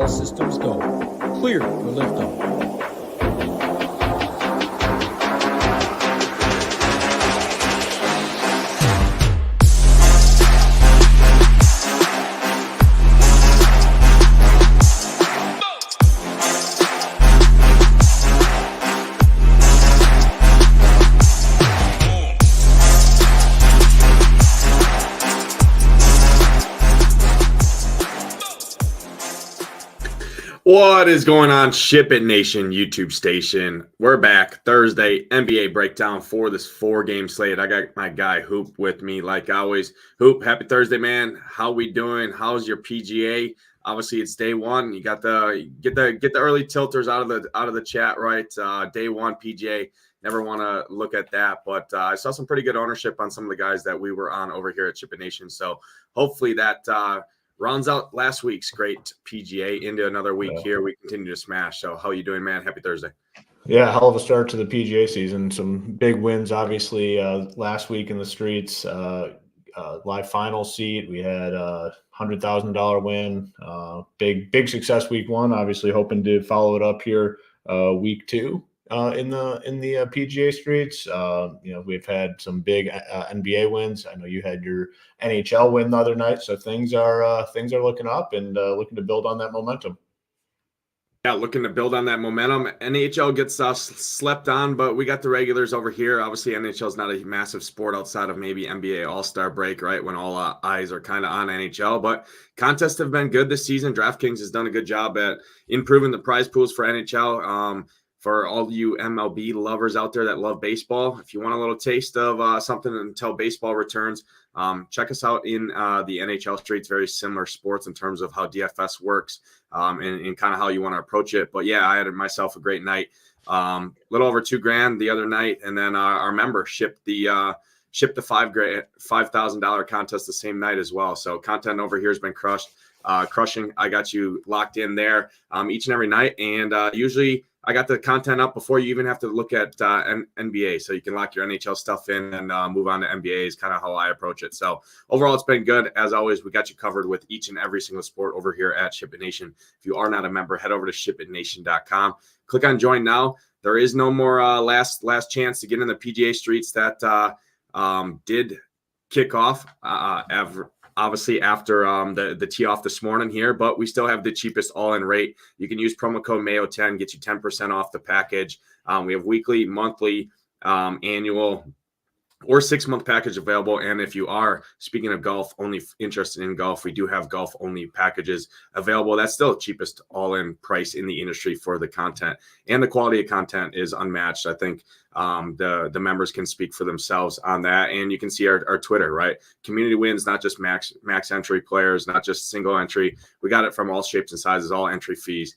All systems go. Clear for liftoff. What is going on, SHIPIT Nation YouTube station? We're back Thursday, NBA breakdown for this 4-game slate. I got my guy Hoop with me like always. Hoop, happy Thursday, man. How we doing? How's your PGA? Obviously, it's day one. You got the get the early tilters out of the chat, right? Day one PGA. Never want to look at that, but I saw some pretty good ownership on some of the guys that we were on over here at SHIPIT Nation. So hopefully that rounds out last week's great PGA into another week here. We continue to smash. So how you doing, man? Happy Thursday. Yeah, hell of a start to the PGA season. Some big wins, obviously, last week in the streets. Live final seat. We had a $100,000 win. Big success week one. Obviously, hoping to follow it up here week two in the PGA streets. We've had some big NBA wins. I know you had your NHL win the other night, so things are looking up and looking to build on that momentum. Yeah, looking to build on that momentum. NHL gets slept on, but we got the regulars over here. Obviously, NHL is not a massive sport outside of maybe NBA All-Star break, right, when all eyes are kind of on NHL. But contests have been good this season. DraftKings has done a good job at improving the prize pools for NHL. For all you MLB lovers out there that love baseball, if you want a little taste of something until baseball returns, check us out in the NHL streets. Very similar sports in terms of how DFS works and kind of how you want to approach it. But yeah, I had myself a great night. Little over $2,000 the other night, and then our member shipped the $5,000 contest the same night as well. So content over here has been crushing. I got you locked in there each and every night, and usually I got the content up before you even have to look at NBA. So you can lock your NHL stuff in and move on to NBA is kind of how I approach it. So overall, it's been good. As always, we got you covered with each and every single sport over here at SHIPIT Nation. If you are not a member, head over to shipitnation.com. Click on join now. There is no more last chance to get in the PGA streets that did kick off obviously after the tee off this morning here, but we still have the cheapest all-in rate. You can use promo code MAYO10, get you 10% off the package. We have weekly, monthly, annual, or 6-month package available. And if you are, speaking of golf, only interested in golf, we do have golf only packages available. That's still the cheapest all-in price in the industry for the content, and the quality of content is unmatched. I think the members can speak for themselves on that. And you can see our Twitter, right? Community wins, not just max entry players, not just single entry. We got it from all shapes and sizes, all entry fees.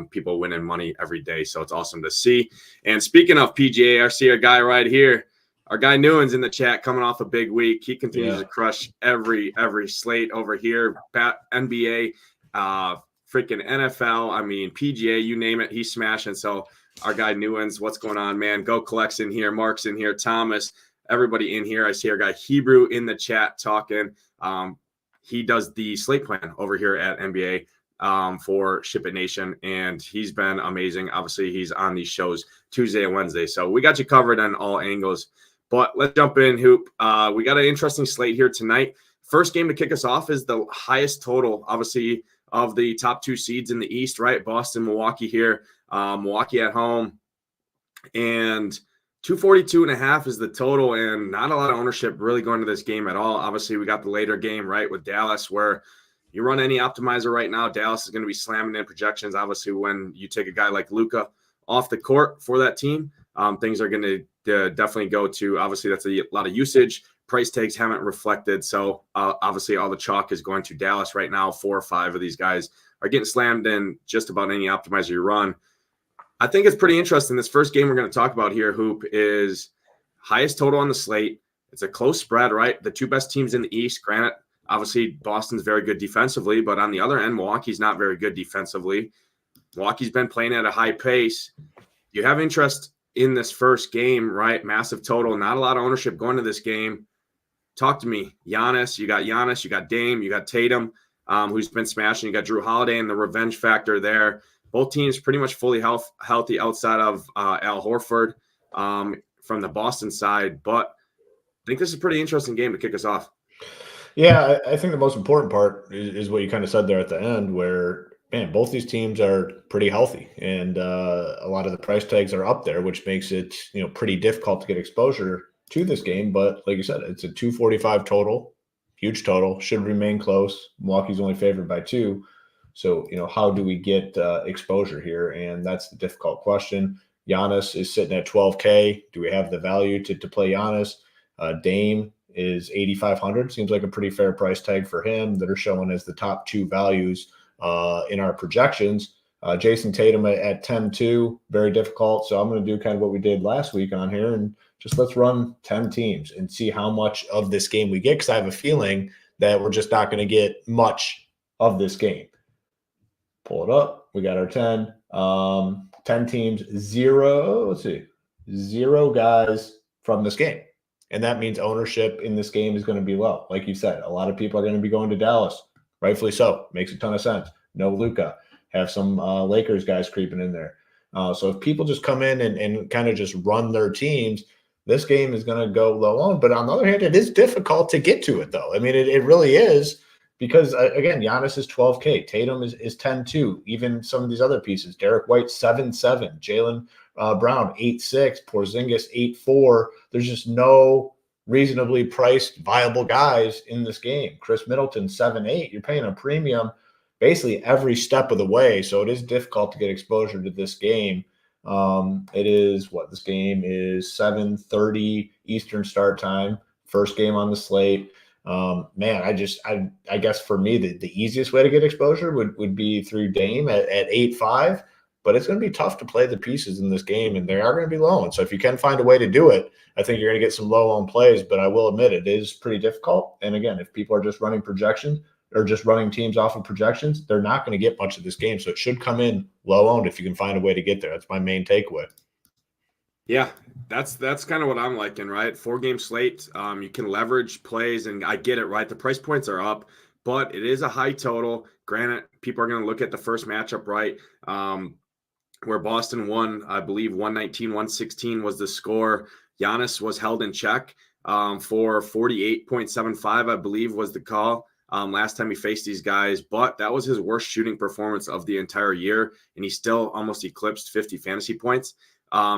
People winning money every day. So it's awesome to see. And speaking of PGA, I see a guy right here. Our guy Newen's in the chat coming off a big week. He continues to crush every slate over here. NBA, freaking NFL, I mean, PGA, you name it, he's smashing. So our guy Newen's, what's going on, man? Go Collects in here. Mark's in here. Thomas, everybody in here. I see our guy Hebrew in the chat talking. He does the slate plan over here at NBA for SHIPIT Nation, and he's been amazing. Obviously, he's on these shows Tuesday and Wednesday. So we got you covered on all angles. But let's jump in, Hoop. We got an interesting slate here tonight. First game to kick us off is the highest total, obviously, of the top 2 seeds in the East, right? Boston, Milwaukee here. Milwaukee at home. And 242.5 is the total, and not a lot of ownership really going to this game at all. Obviously, we got the later game, right, with Dallas, where you run any optimizer right now, Dallas is going to be slamming in projections. Obviously, when you take a guy like Luka off the court for that team, things are going to definitely go to, obviously, that's a lot of usage. Price tags haven't reflected. So, obviously, all the chalk is going to Dallas right now. 4 or 5 of these guys are getting slammed in just about any optimizer you run. I think it's pretty interesting. This first game we're going to talk about here, Hoop, is highest total on the slate. It's a close spread, right? The 2 best teams in the East. Granted, obviously, Boston's very good defensively, but on the other end, Milwaukee's not very good defensively. Milwaukee's been playing at a high pace. You have interest in this first game, right? Massive total, not a lot of ownership going to this game. Talk to me. You got Giannis, you got Dame, you got Tatum. who's been smashing. You got Drew Holiday and the revenge factor there. Both teams pretty much fully healthy outside of Al Horford from the Boston side. But I think this is a pretty interesting game to kick us off. Yeah, I think the most important part is what you kind of said there at the end, where, man, both these teams are pretty healthy, and a lot of the price tags are up there, which makes it, pretty difficult to get exposure to this game. But like you said, it's a 245 total, huge total, should remain close. Milwaukee's only favored by 2. So, how do we get exposure here? And that's the difficult question. Giannis is sitting at 12K. Do we have the value to play Giannis? Dame is 8,500. Seems like a pretty fair price tag for him that are showing as the top 2 values in our projections. Jason Tatum at 10-2, very difficult. So I'm going to do kind of what we did last week on here, and just let's run 10 teams and see how much of this game we get, because I have a feeling that we're just not going to get much of this game. Pull it up. We got our 10. 10 teams, 0 guys from this game. And that means ownership in this game is going to be low. Like you said, a lot of people are going to be going to Dallas. Rightfully so. Makes a ton of sense. No Luka. Have some Lakers guys creeping in there. So if people just come in and kind of just run their teams, this game is going to go low on. But on the other hand, it is difficult to get to it, though. I mean, it really is. Because, again, Giannis is 12K. Tatum is 10-2. Even some of these other pieces. Derek White, 7-7. Jaylen Brown, 8-6. Porzingis, 8-4. There's just no reasonably priced, viable guys in this game. Chris Middleton, 7-8. You're paying a premium basically every step of the way. So it is difficult to get exposure to this game. This game is 7:30 Eastern start time. First game on the slate. I guess for me, the easiest way to get exposure would be through Dame at 8-5, but it's going to be tough to play the pieces in this game, and they are going to be low. And so if you can find a way to do it, I think you're going to get some low on plays, but I will admit it is pretty difficult. And again, if people are just running projections or just running teams off of projections, they're not going to get much of this game. So it should come in low owned if you can find a way to get there. That's my main takeaway. Yeah, that's kind of what I'm liking, right? 4-game slate. You can leverage plays, and I get it, right? The price points are up, but it is a high total. Granted, people are going to look at the first matchup, right? Where Boston won, I believe 119-116 was the score. Giannis was held in check for 48.75, I believe was the call last time he faced these guys. But that was his worst shooting performance of the entire year, and he still almost eclipsed 50 fantasy points.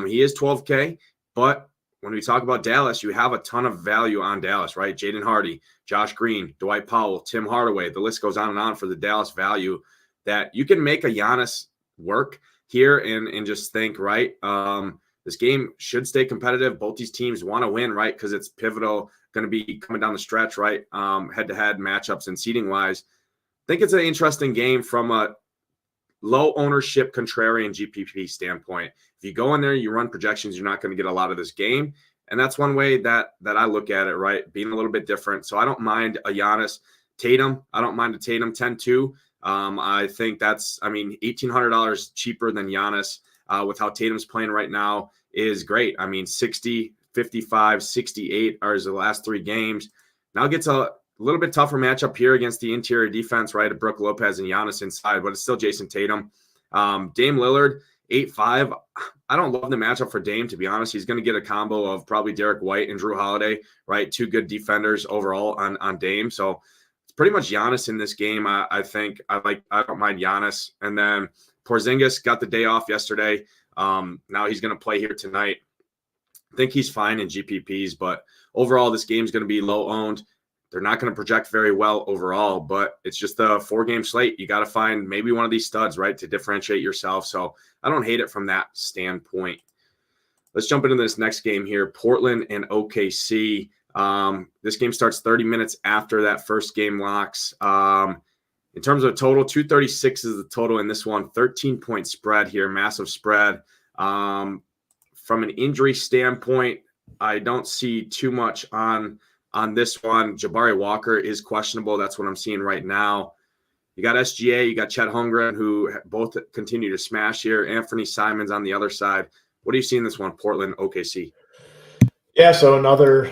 He is 12K, but when we talk about Dallas, you have a ton of value on Dallas, right? Jaden Hardy, Josh Green, Dwight Powell, Tim Hardaway. The list goes on and on for the Dallas value that you can make a Giannis work here and just think, right? This game should stay competitive. Both these teams want to win, right? Because it's pivotal, going to be coming down the stretch, right? Head-to-head matchups and seeding-wise. I think it's an interesting game from a low ownership contrarian GPP standpoint. If you go in there, you run projections, you're not going to get a lot of this game. And that's one way that I look at it, right? Being a little bit different. So I don't mind a Giannis. Tatum, I don't mind a Tatum 10-2. I think that's, $1,800 cheaper than Giannis with how Tatum's playing right now is great. 60, 55, 68 are the last 3 games. Now gets a little bit tougher matchup here against the interior defense, right? Of Brook Lopez and Giannis inside, but it's still Jason Tatum. Dame Lillard, 8-5. I don't love the matchup for Dame, to be honest. He's going to get a combo of probably Derek White and Drew Holiday, right? 2 good defenders overall on Dame. So it's pretty much Giannis in this game. I think I don't mind Giannis. And then Porzingis got the day off yesterday. Now he's going to play here tonight. I think he's fine in GPPs, but overall this game is going to be low owned. They're not going to project very well overall, but it's just a 4-game slate. You got to find maybe one of these studs, right, to differentiate yourself. So I don't hate it from that standpoint. Let's jump into this next game here, Portland and OKC. This game starts 30 minutes after that first game locks. In terms of total, 236 is the total in this one. 13-point spread here, massive spread. From an injury standpoint, I don't see too much on this one. Jabari Walker is questionable. That's what I'm seeing right now. You got SGA, you got Chet Holmgren, who both continue to smash here. Anthony Simons on the other side. What do you see in this one, Portland, OKC? Yeah, so another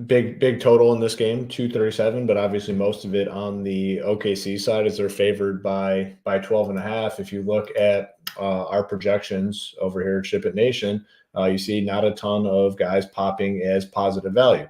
big total in this game, 237, but obviously most of it on the OKC side as they're favored by 12.5. If you look at our projections over here at SHIPIT Nation, you see not a ton of guys popping as positive value.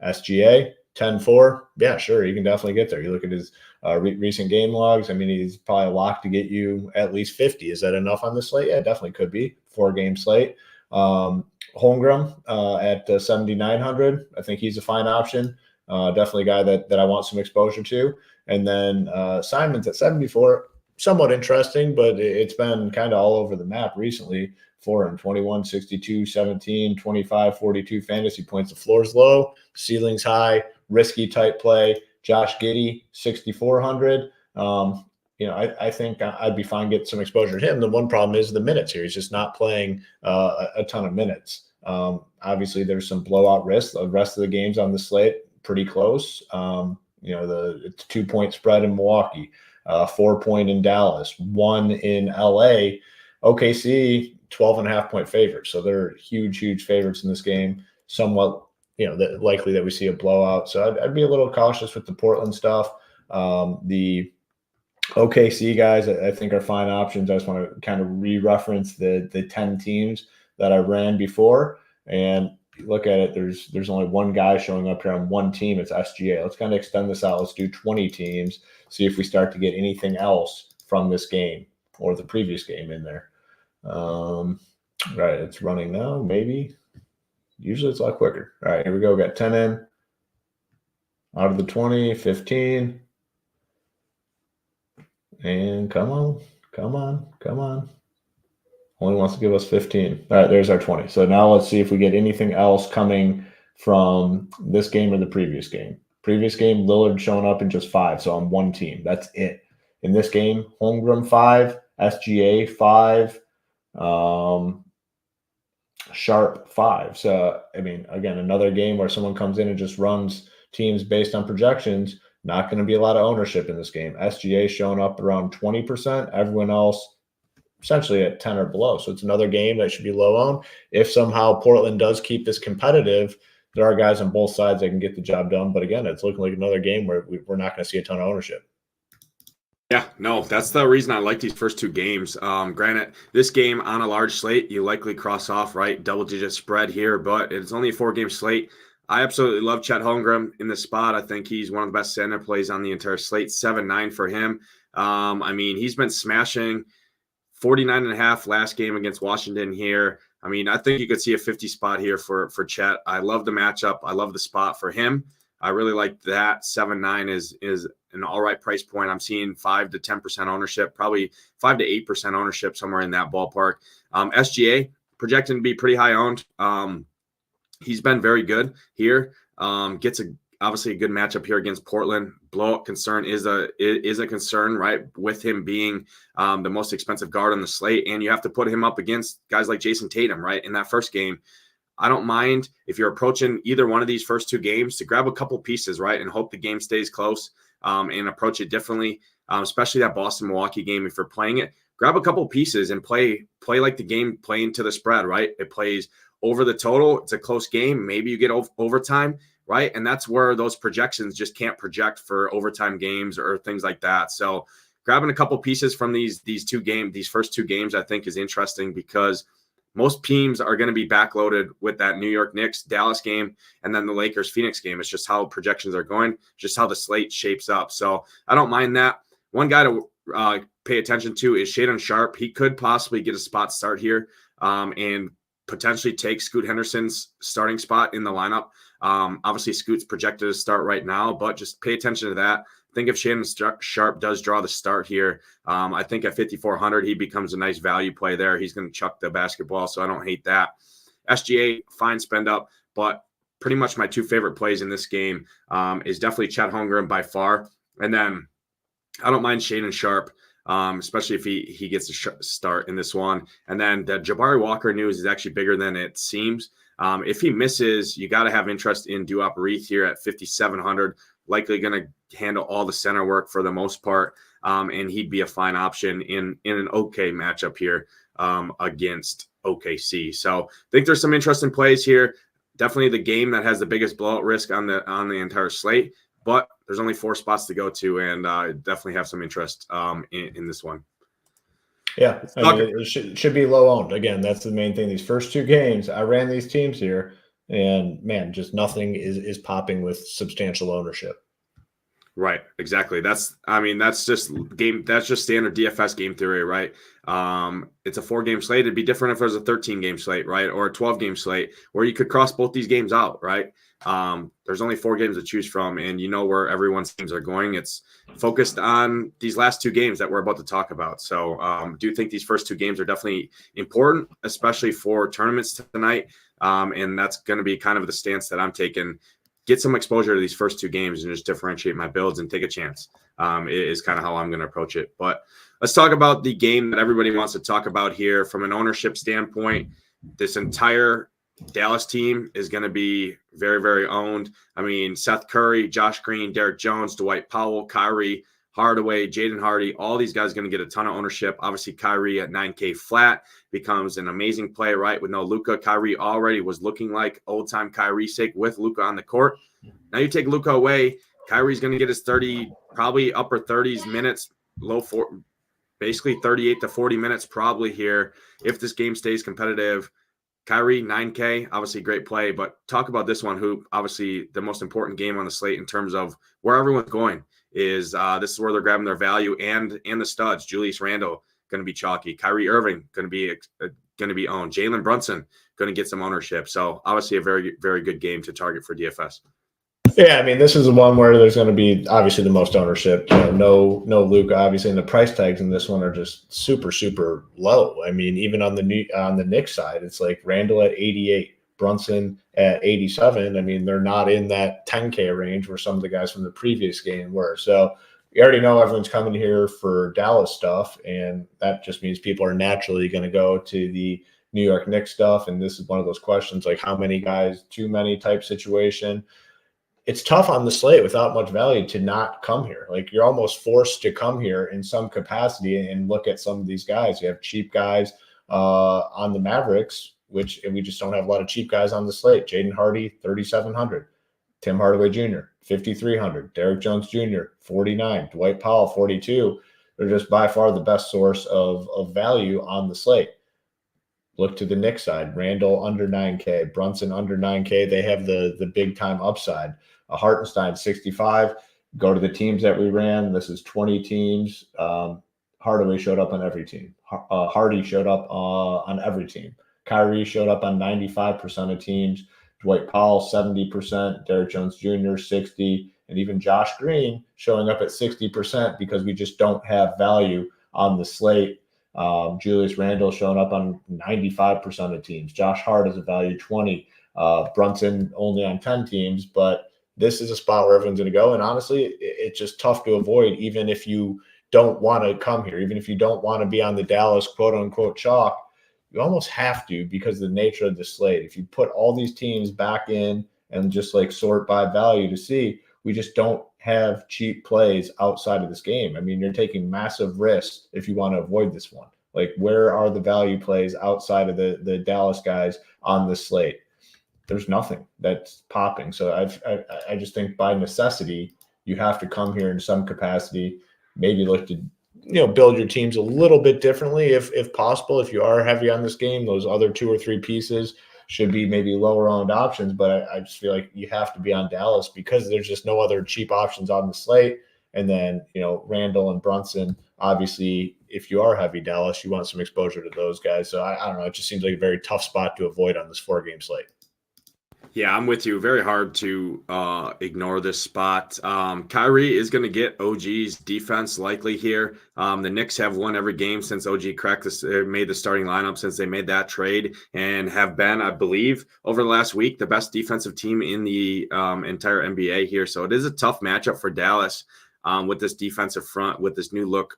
SGA 10-4, yeah, sure, you can definitely get there. You look at his recent game logs. I mean, he's probably a lock to get you at least 50. Is that enough on the slate? Yeah, definitely could be. 4-game slate. Holmgren at 7,900. I think he's a fine option. Definitely a guy that I want some exposure to. And then Simon's at 74. Somewhat interesting, but it's been kind of all over the map recently. 4 and 21, 62, 17, 25, 42 fantasy points. The floor's low, ceiling's high, risky type play. Josh Giddey, 6,400. I think I'd be fine getting some exposure to him. The one problem is the minutes here. He's just not playing a ton of minutes. Obviously, there's some blowout risk. The rest of the games on the slate pretty close. It's 2-point spread in Milwaukee, 4-point in Dallas, 1 in LA. OKC 12.5-point favorites, so they're huge favorites in this game. Somewhat, likely that we see a blowout. So I'd be a little cautious with the Portland stuff. The OKC guys, I think, are fine options. I just want to kind of re-reference the 10 teams that I ran before, and look at it. There's only one guy showing up here on one team. It's SGA. Let's kind of extend this out. Let's do 20 teams. See if we start to get anything else from this game or the previous game in there. Right, it's running now. Maybe. Usually it's a lot quicker. All right, here we go. We got 10 in. Out of the 20, 15. And come on. Only wants to give us 15. All right, there's our 20. So now let's see if we get anything else coming from this game or the previous game. Previous game, Lillard showing up in just 5, so on one team. That's it. In this game, Holmgren 5, SGA 5, Sharp 5. So, I mean, again, another game where someone comes in and just runs teams based on projections. Not going to be a lot of ownership in this game. SGA showing up around 20%. Everyone else essentially at 10 or below. So it's another game that should be low owned. If somehow Portland does keep this competitive, there are guys on both sides that can get the job done. But again, it's looking like another game where we're not going to see a ton of ownership. Yeah, no, that's the reason I like these first 2 games. Granted, this game on a large slate, you likely cross off, right? Double-digit spread here, but it's only a 4-game slate. I absolutely love Chet Holmgren in this spot. I think he's one of the best center plays on the entire slate. 7-9 for him. I mean, he's been smashing 49.5 last game against Washington here. I mean, I think you could see a 50 spot here for Chet. I love the matchup. I love the spot for him. I really like that. 7-9 is an all right price point. I'm seeing 5 to 10% ownership, probably 5 to 8% ownership, somewhere in that ballpark. SGA projected to be pretty high owned. He's been very good here. Gets obviously a good matchup here against Portland. Blowout concern is a concern, right? With him being the most expensive guard on the slate, and you have to put him up against guys like Jason Tatum, right? In that first game, I don't mind if you're approaching either one of these first 2 games to grab a couple pieces, right, and hope the game stays close and approach it differently. Especially that Boston-Milwaukee game, if you're playing it, grab a couple pieces and play like the game playing to the spread, right? It plays over the total. It's a close game. Maybe you get overtime, right? And that's where those projections just can't project for overtime games or things like that. So grabbing a couple pieces from these first 2 games, I think is interesting because most teams are going to be backloaded with that New York Knicks Dallas game and then the Lakers Phoenix game. It's just how projections are going, just how the slate shapes up. So I don't mind that. One guy to pay attention to is Shaedon Sharpe. He could possibly get a spot start here and potentially take Scoot Henderson's starting spot in the lineup. Obviously, Scoot's projected to start right now, but just pay attention to that. I think if Shaedon Sharpe does draw the start here, I think at 5,400, he becomes a nice value play there. He's going to chuck the basketball, so I don't hate that. SGA, fine spend up, but pretty much my 2 favorite plays in this game is definitely Chet Holmgren by far. And then I don't mind Shaedon Sharpe, especially if he gets a start in this one. And then the Jabari Walker news is actually bigger than it seems. If he misses, you got to have interest in Duop Reith here at 5,700. Likely going to handle all the center work for the most part, and he'd be a fine option in an okay matchup here against OKC. So I think there's some interesting plays here. definitely the game that has the biggest blowout risk on the entire slate. But there's only 4 spots to go to, and definitely have some interest in this one. Yeah, I mean, it should be low owned. Again, that's the main thing. These first 2 games, I ran these teams here, and man, just nothing is popping with substantial ownership. Right, exactly. That's just standard DFS game theory, right? It's a 4-game slate. It'd be different if it was a 13-game slate, right? Or a 12-game slate where you could cross both these games out, right? There's only 4 games to choose from, and you know where everyone's teams are going. It's focused on these last 2 games that we're about to talk about. So do you think these first 2 games are definitely important, especially for tournaments tonight? And that's going to be kind of the stance that I'm taking. Get some exposure to these first 2 games and just differentiate my builds and take a chance. Is kind of how I'm going to approach it. But let's talk about the game that everybody wants to talk about here from an ownership standpoint. This entire Dallas team is going to be very, very owned. I mean, Seth Curry, Josh Green, Derek Jones, Dwight Powell, Kyrie, Hardaway, Jaden Hardy, all these guys are going to get a ton of ownership. Obviously, Kyrie at 9K flat becomes an amazing play, right? With no Luka. Kyrie already was looking like old-time Kyrie sake with Luka on the court. Now you take Luka away, Kyrie's going to get his 30, probably upper 30s minutes, basically 38 to 40 minutes probably here if this game stays competitive. Kyrie, 9K, obviously great play, but talk about this one, who obviously the most important game on the slate in terms of where everyone's going is this is where they're grabbing their value and the studs. Julius Randle going to be chalky. Kyrie Irving going to be owned. Jalen Brunson going to get some ownership. So obviously a very, very good game to target for DFS. Yeah, I mean, this is the one where there's going to be obviously the most ownership. No Luka, obviously, and the price tags in this one are just super, super low. I mean, even on the Knicks side, it's like Randall at 88, Brunson at 87. I mean, they're not in that 10K range where some of the guys from the previous game were. So you already know everyone's coming here for Dallas stuff, and that just means people are naturally going to go to the New York Knicks stuff. And this is one of those questions like how many guys, too many type situation. It's tough on the slate without much value to not come here. Like you're almost forced to come here in some capacity and look at some of these guys. You have cheap guys on the Mavericks, and we just don't have a lot of cheap guys on the slate. Jaden Hardy, 3,700. Tim Hardaway Jr., 5,300. Derek Jones Jr., 49. Dwight Powell, 42. They're just by far the best source of value on the slate. Look to the Knicks side. Randall under 9K. Brunson under 9K. They have the big time upside. Hartenstein 65. Go to the teams that we ran. This is 20 teams. Hardaway showed up on every team. Hardy showed up on every team. Kyrie showed up on 95% of teams. Dwight Powell 70%. Derek Jones Jr. 60. And even Josh Green showing up at 60% because we just don't have value on the slate. Julius Randle showing up on 95% of teams. Josh Hart is a value 20. Brunson only on 10 teams, but this is a spot where everyone's going to go. And honestly, it's just tough to avoid, even if you don't want to come here, even if you don't want to be on the Dallas quote unquote chalk. You almost have to because of the nature of the slate. If you put all these teams back in and just like sort by value to see, we just don't have cheap plays outside of this game. I mean, you're taking massive risks if you want to avoid this one. Like, where are the value plays outside of the Dallas guys on the slate? There's nothing that's popping. So I just think by necessity, you have to come here in some capacity, maybe look to build your teams a little bit differently if possible. If you are heavy on this game, those other 2 or 3 pieces should be maybe lower owned options. But I just feel like you have to be on Dallas because there's just no other cheap options on the slate. And then, Randall and Brunson, obviously, if you are heavy Dallas, you want some exposure to those guys. So I don't know. It just seems like a very tough spot to avoid on this 4-game slate. Yeah, I'm with you. Very hard to ignore this spot. Kyrie is going to get OG's defense likely here. The Knicks have won every game since OG made the starting lineup since they made that trade and have been, I believe, over the last week, the best defensive team in the entire NBA here. So it is a tough matchup for Dallas with this defensive front, with this new look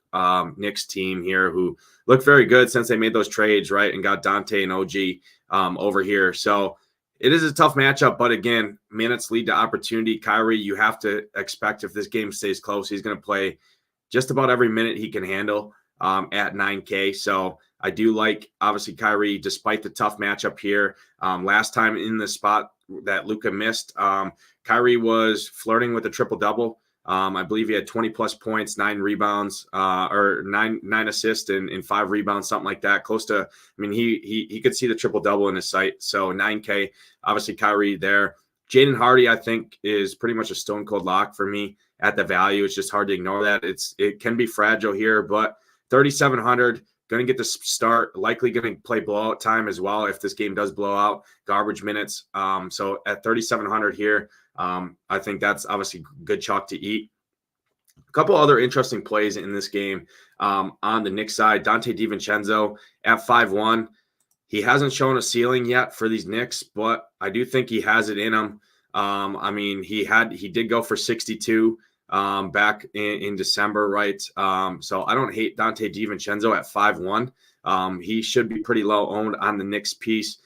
Knicks team here who look very good since they made those trades, right, and got Dante and OG over here. So it is a tough matchup, but again, minutes lead to opportunity. Kyrie, you have to expect if this game stays close, he's going to play just about every minute he can handle at 9K. So I do like, obviously, Kyrie, despite the tough matchup here. Last time in the spot that Luka missed, Kyrie was flirting with a triple-double. I believe he had 20-plus points, 9 rebounds, or nine assists and 5 rebounds, something like that. Close to, I mean, he could see the triple-double in his sight. So 9K, obviously Kyrie there. Jaden Hardy, I think, is pretty much a stone-cold lock for me at the value. It's just hard to ignore that. It can be fragile here, but 3,700, going to get the start, likely going to play blowout time as well if this game does blow out, garbage minutes. So at 3,700 here, I think that's obviously good chalk to eat. A couple other interesting plays in this game on the Knicks side. Dante DiVincenzo at 5-1. He hasn't shown a ceiling yet for these Knicks, but I do think he has it in him. I mean, he did go for 62 back in December, right? So I don't hate Dante DiVincenzo at 5-1. He should be pretty low owned on the Knicks piece.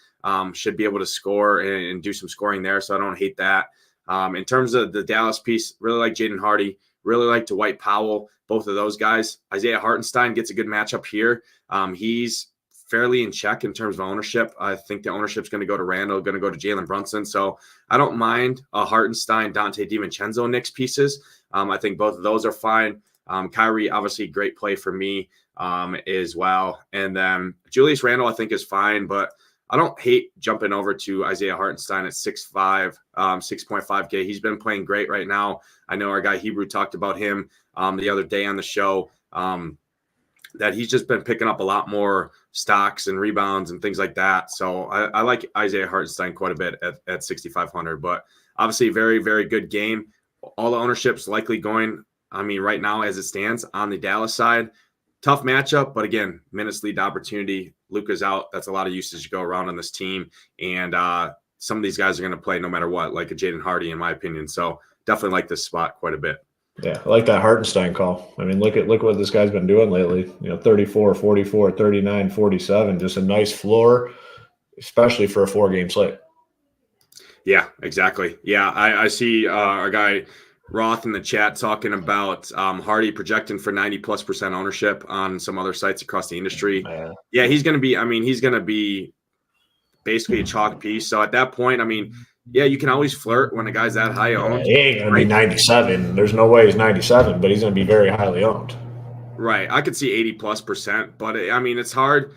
Should be able to score and do some scoring there, so I don't hate that. In terms of the Dallas piece, really like Jaden Hardy, really like Dwight Powell, both of those guys. Isaiah Hartenstein gets a good matchup here. He's fairly in check in terms of ownership. I think the ownership's going to go to Randall, going to go to Jalen Brunson. So I don't mind Hartenstein, Dante DiVincenzo Knicks pieces. I think both of those are fine. Kyrie, obviously, great play for me as well. And then Julius Randle, I think, is fine, but I don't hate jumping over to Isaiah Hartenstein at 6.5, 6.5K. He's been playing great right now. I know our guy Hebrew talked about him the other day on the show, that he's just been picking up a lot more stocks and rebounds and things like that. So I like Isaiah Hartenstein quite a bit at 6,500. But obviously, very, very good game. All the ownership's likely going, I mean, right now as it stands on the Dallas side. Tough matchup, but again, minutes lead to opportunity. Luka's out. That's a lot of usage to go around on this team. And some of these guys are going to play no matter what, like a Jaden Hardy, in my opinion. So definitely like this spot quite a bit. Yeah, I like that Hartenstein call. I mean, look what this guy's been doing lately. 34, 44, 39, 47. Just a nice floor, especially for a 4-game slate. Yeah, exactly. Yeah, I see our guy Roth in the chat talking about Hardy projecting for 90+% ownership on some other sites across the industry. Yeah, he's going to be basically a chalk piece. So at that point, I mean, yeah, you can always flirt when a guy's that high owned. He ain't going to be 97. There's no way he's 97, but he's going to be very highly owned. Right. I could see 80+%, but I mean, it's hard.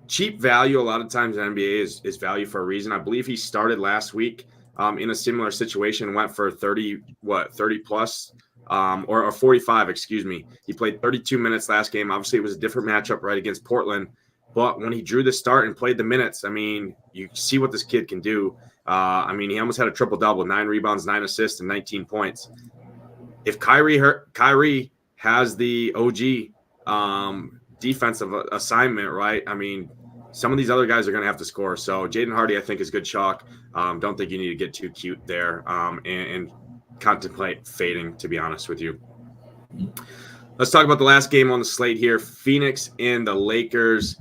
Cheap value a lot of times in NBA is value for a reason. I believe he started last week in a similar situation, went for 30 plus, or 45, excuse me. He played 32 minutes last game. Obviously, it was a different matchup right against Portland. But when he drew the start and played the minutes, I mean, you see what this kid can do. I mean, he almost had a triple-double, 9 rebounds, 9 assists, and 19 points. If Kyrie has the OG defensive assignment, right, I mean, some of these other guys are going to have to score. So Jaden Hardy, I think, is good chalk. Don't think you need to get too cute there and contemplate fading, to be honest with you. Let's talk about the last game on the slate here. Phoenix and the Lakers.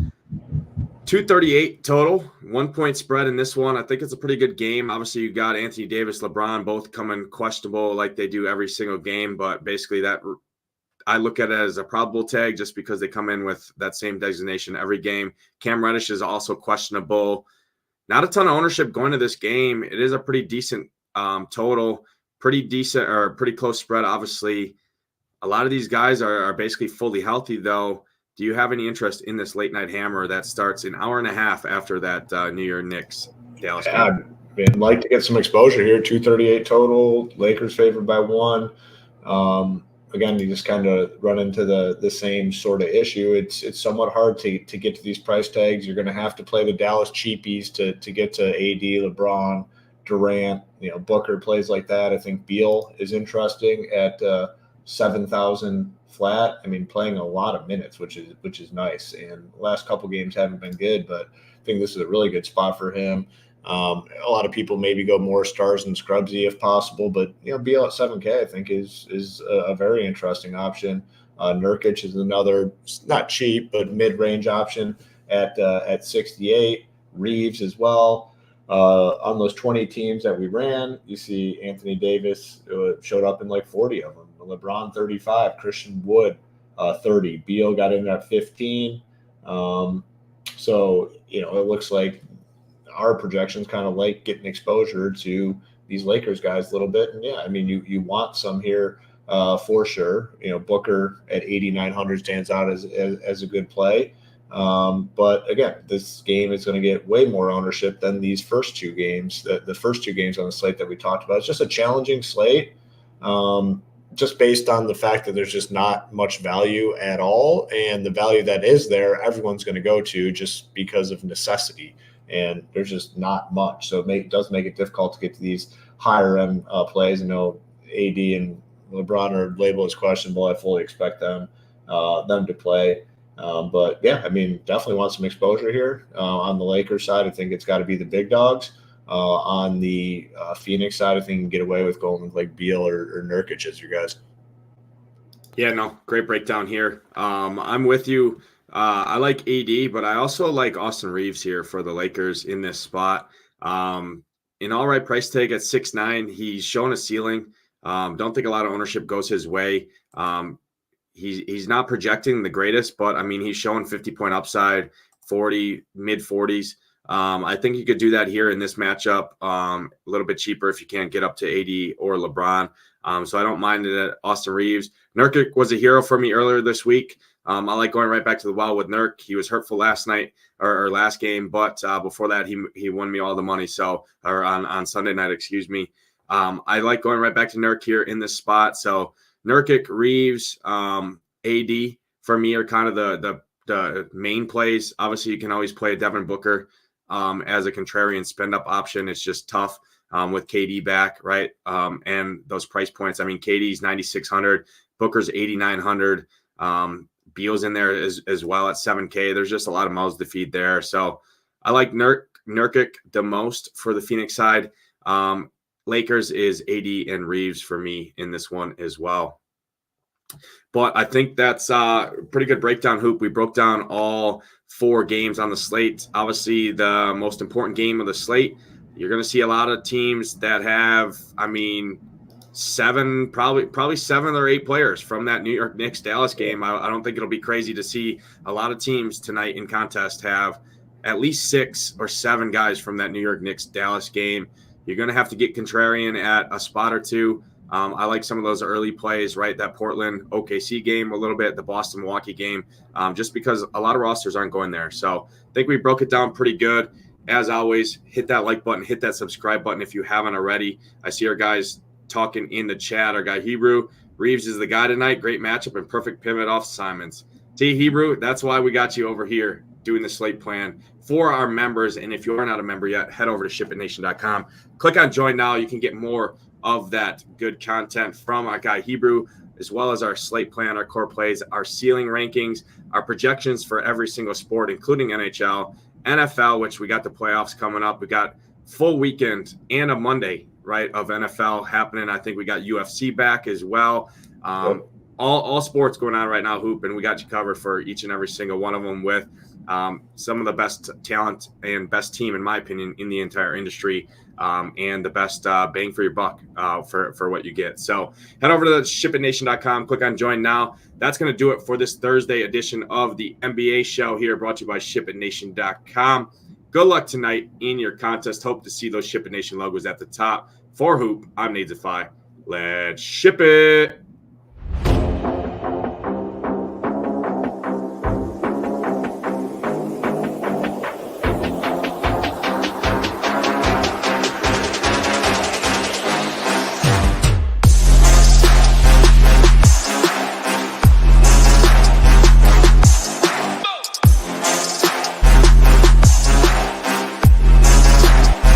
238 total, 1-point spread in this one. I think it's a pretty good game. Obviously, you got Anthony Davis, LeBron, both coming questionable like they do every single game. But basically, that I look at it as a probable tag just because they come in with that same designation every game. Cam Reddish is also questionable. Not a ton of ownership going to this game. It is a pretty decent total, pretty decent or pretty close spread, obviously. A lot of these guys are basically fully healthy, though. Do you have any interest in this late night hammer that starts an hour and a half after that New Year Knicks Dallas game? I'd like to get some exposure here. 238 total. Lakers favored by 1. Again, you just kind of run into the same sort of issue. It's somewhat hard to get to these price tags. You're going to have to play the Dallas cheapies to get to AD, LeBron, Durant. Booker plays like that. I think Beal is interesting at 7,000 flat. I mean, playing a lot of minutes, which is nice. And the last couple games haven't been good, but I think this is a really good spot for him. A lot of people maybe go more stars than Scrubsy if possible, but Beal at 7K I think is a very interesting option. Nurkic is another not cheap but mid-range option at 68. Reeves as well. On those 20 teams that we ran, you see Anthony Davis showed up in like 40 of them. LeBron 35, Christian Wood 30, Beal got in at 15. So, it looks like our projections kind of like getting exposure to these Lakers guys a little bit. And yeah, I mean, you want some here for sure. Booker at 8,900 stands out as a good play. But again, this game is going to get way more ownership than these first two games. The first two games on the slate that we talked about. It's just a challenging slate. Just based on the fact that there's just not much value at all. And the value that is there, everyone's going to go to just because of necessity. And there's just not much. So it does make it difficult to get to these higher end plays. AD and LeBron are labeled as questionable. I fully expect them to play. But yeah, I mean, definitely want some exposure here on the Lakers side. I think it's got to be the big dogs. On the Phoenix side, I think you can get away with going with like Beal or Nurkic as your guys. Yeah, no, great breakdown here. I'm with you. I like AD, but I also like Austin Reeves here for the Lakers in this spot. An all right price tag at 6'9". He's shown a ceiling. Don't think a lot of ownership goes his way. He's not projecting the greatest, but I mean, he's showing 50-point upside, 40, mid 40s. I think you could do that here in this matchup a little bit cheaper if you can't get up to AD or LeBron. So I don't mind it at Austin Reeves. Nurkic was a hero for me earlier this week. I like going right back to the well with Nurk. He was hurtful last night or last game, but before that, he won me all the money. So, or on Sunday night, excuse me. I like going right back to Nurk here in this spot. So Nurkic, Reeves, AD for me are kind of the main plays. Obviously, you can always play Devin Booker as a contrarian spend up option. It's just tough with KD back, right? And those price points. I mean, KD's 9,600, Booker's 8,900. Beal's in there as well at 7K. There's just a lot of mouths to feed there. So I like Nurkic the most for the Phoenix side. Lakers is AD and Reeves for me in this one as well. But I think that's a pretty good breakdown, Hoop. We broke down all 4 games on the slate. Obviously, the most important game of the slate. You're going to see a lot of teams that have, probably 7 or 8 players from that New York Knicks Dallas game. I don't think it'll be crazy to see a lot of teams tonight in contest have at least 6 or 7 guys from that New York Knicks Dallas game. You're going to have to get contrarian at a spot or two. I like some of those early plays, right? That Portland OKC game a little bit, the Boston Milwaukee game, just because a lot of rosters aren't going there. So I think we broke it down pretty good. As always, hit that like button, hit that subscribe button if you haven't already. I see our guys talking in the chat. Our guy Hebrew, Reeves is the guy tonight. Great matchup and perfect pivot off Simons. T Hebrew, that's why we got you over here doing the slate plan for our members. And if you are not a member yet, head over to shipitnation.com. Click on join now. You can get more of that good content from our guy Hebrew, as well as our slate plan, our core plays, our ceiling rankings, our projections for every single sport, including NHL, NFL, which we got the playoffs coming up. We got full weekend and a Monday, right, of NFL happening. I think we got UFC back as well. All sports going on right now, Hoop, and we got you covered for each and every single one of them with some of the best talent and best team, in my opinion, in the entire industry, and the best bang for your buck for what you get. So head over to shipitnation.com, click on join now. That's going to do it for this Thursday edition of the NBA show here, brought to you by shipitnation.com. Good luck tonight in your contest. Hope to see those Ship It Nation logos at the top. For Hoop, I'm Nadesify. Let's ship it.